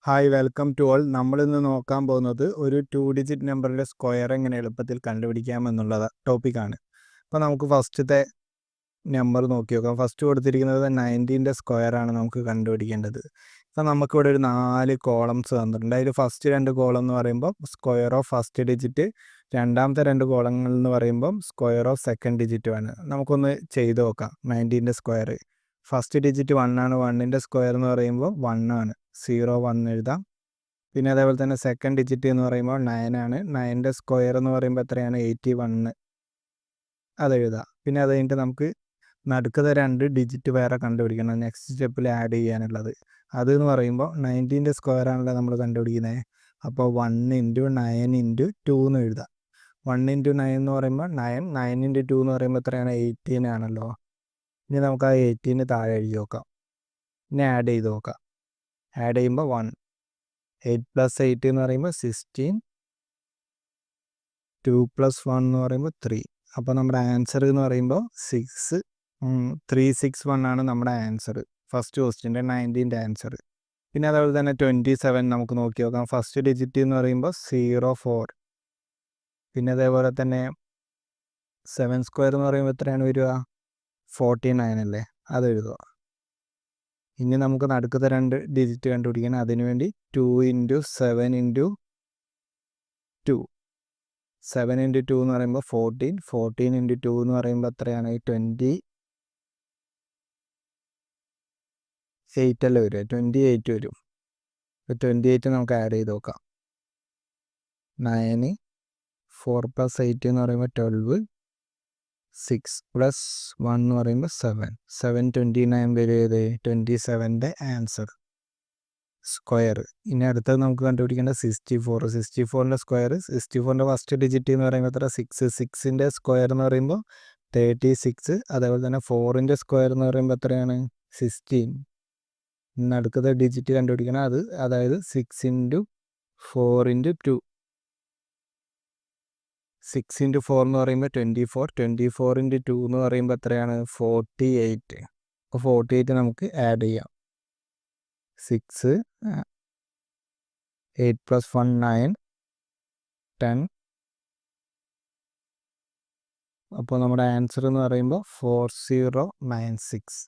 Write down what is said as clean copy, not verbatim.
Hi welcome to all. നമ്മളിന്ന് നോക്കാൻ പോകുന്നത് ഒരു 2 ഡിജിറ്റ് നമ്പറിൻ്റെ സ്ക്വയർ എങ്ങനെ എളുപ്പത്തിൽ കണ്ടുപിടിക്കാമെന്നുള്ള ടോപ്പിക്കാണ്. അപ്പോൾ നമുക്ക് ഫസ്റ്റത്തെ നമ്പർ നോക്കി നോക്കാം. ഫസ്റ്റ് കൊടുത്തിരിക്കുന്നത് 90ൻ്റെ സ്ക്വയറാണ് നമുക്ക് കണ്ടുപിടിക്കേണ്ടത്. അപ്പോൾ നമുക്കിവിടെ ഒരു 4 കോളംസ് തന്നിട്ടുണ്ട്. അതിൽ ഫസ്റ്റ് 2 കോളം എന്ന് പറയുമ്പോൾ സ്ക്വയർ ഓഫ് ഫസ്റ്റ് ഡിജിറ്റ്, രണ്ടാമത്തെ 2 കോളങ്ങൾ എന്ന് പറയുമ്പം സ്ക്വയർ ഓഫ് സെക്കൻഡ് ഡിജിറ്റുമാണ്. നമുക്കൊന്ന് ചെയ്ത് നോക്കാം. 90ൻ്റെ സ്ക്വയർ ഫസ്റ്റ് ഡിജിറ്റ് 1 ആണ്. 1ൻ്റെ സ്ക്വയർ എന്ന് പറയുമ്പോൾ 1 ആണ്. 0 1 എഴുതാം. പിന്നെ അതേപോലെ തന്നെ സെക്കൻഡ് ഡിജിറ്റ് എന്ന് പറയുമ്പോൾ 9 ആണ്. 9ൻ്റെ സ്ക്വയർ എന്ന് പറയുമ്പോൾ എത്രയാണ്? 81 അതെഴുതാം. പിന്നെ അത് കഴിഞ്ഞിട്ട് നമുക്ക് നടുക്കത്തെ 2 ഡിജിറ്റ് വേറെ കണ്ടുപിടിക്കണം. നെക്സ്റ്റ് സ്റ്റെപ്പിൽ ആഡ് ചെയ്യാനുള്ളത്. അതെന്ന് പറയുമ്പോൾ 90ൻ്റെ സ്ക്വയർ ആണല്ലോ നമ്മൾ കണ്ടുപിടിക്കുന്നത്. അപ്പോൾ 1 × 9 × 2 എന്ന് എഴുതാം. 1 × 9 എന്ന് പറയുമ്പോൾ 9, 9 × 2 എന്ന് പറയുമ്പോൾ എത്രയാണ്? 18 ആണല്ലോ. ഇനി നമുക്ക് ആ 18 താഴെ എഴുതി നോക്കാം. ഇനി ആഡ് ചെയ്ത് നോക്കാം. ആഡ് ചെയ്യുമ്പോൾ 1, 8 + 8 എന്ന് പറയുമ്പോൾ 16, 2 + 1 എന്ന് പറയുമ്പോൾ 3. അപ്പോൾ നമ്മുടെ ആൻസർ എന്ന് പറയുമ്പോൾ 361 ആണ് നമ്മുടെ ആൻസർ. ഫസ്റ്റ് ക്വസ്റ്റ്യൻ്റെ 90ൻ്റെ ആൻസർ. പിന്നെ അതേപോലെ തന്നെ 27 നമുക്ക് നോക്കി നോക്കാം. ഫസ്റ്റ് ഡിജിറ്റ് എന്ന് പറയുമ്പോൾ 04. പിന്നെ അതേപോലെ തന്നെ 7 സ്ക്വയർ എന്ന് പറയുമ്പോൾ എത്രയാണ് വരിക? 49 അല്ലേ? അത് എഴുതുക. ഇനി നമുക്ക് നടുക്കത്തെ 2 ഡിജിറ്റ് കണ്ടുപിടിക്കണം. അതിനുവേണ്ടി 2 × 7 × 2. 7 × 2 എന്ന് പറയുമ്പോൾ 14. 14 × 2 എന്ന് പറയുമ്പോൾ എത്രയാണ്? 28 അല്ലേ വരിക? 28 വരും. അപ്പോൾ 28 നമുക്ക് ആഡ് ചെയ്ത് നോക്കാം. 9, 4 + 8 എന്ന് പറയുമ്പോൾ 12, 6 + 1 എന്ന് പറയുമ്പോൾ 7. 729 വരും. 27ൻ്റെ ആൻസർ സ്ക്വയർ. ഇനി അടുത്തത് നമുക്ക് കണ്ടുപിടിക്കേണ്ട 64. 64ൻ്റെ സ്ക്വയർ. 64ൻ്റെ ഫസ്റ്റ് ഡിജിറ്റ് എന്ന് പറയുമ്പോൾ എത്ര? 6. 6ൻ്റെ സ്ക്വയർ എന്ന് പറയുമ്പോൾ 36. അതേപോലെ തന്നെ 4ൻ്റെ സ്ക്വയർ എന്ന് പറയുമ്പോൾ എത്രയാണ്? 16. അടുത്തത് ഡിജിറ്റ് കണ്ടുപിടിക്കണം. അതായത് 6 × 4 × 2. 6 × 4 എന്ന് പറയുമ്പോൾ 24. 24 × 2 എന്ന് പറയുമ്പോൾ എത്രയാണ്? 48. അപ്പോൾ 48 നമുക്ക് ആഡ് ചെയ്യാം. 6, 8 + 1 9, 10. അപ്പോൾ നമ്മുടെ ആൻസർ എന്ന് പറയുമ്പോൾ 4096.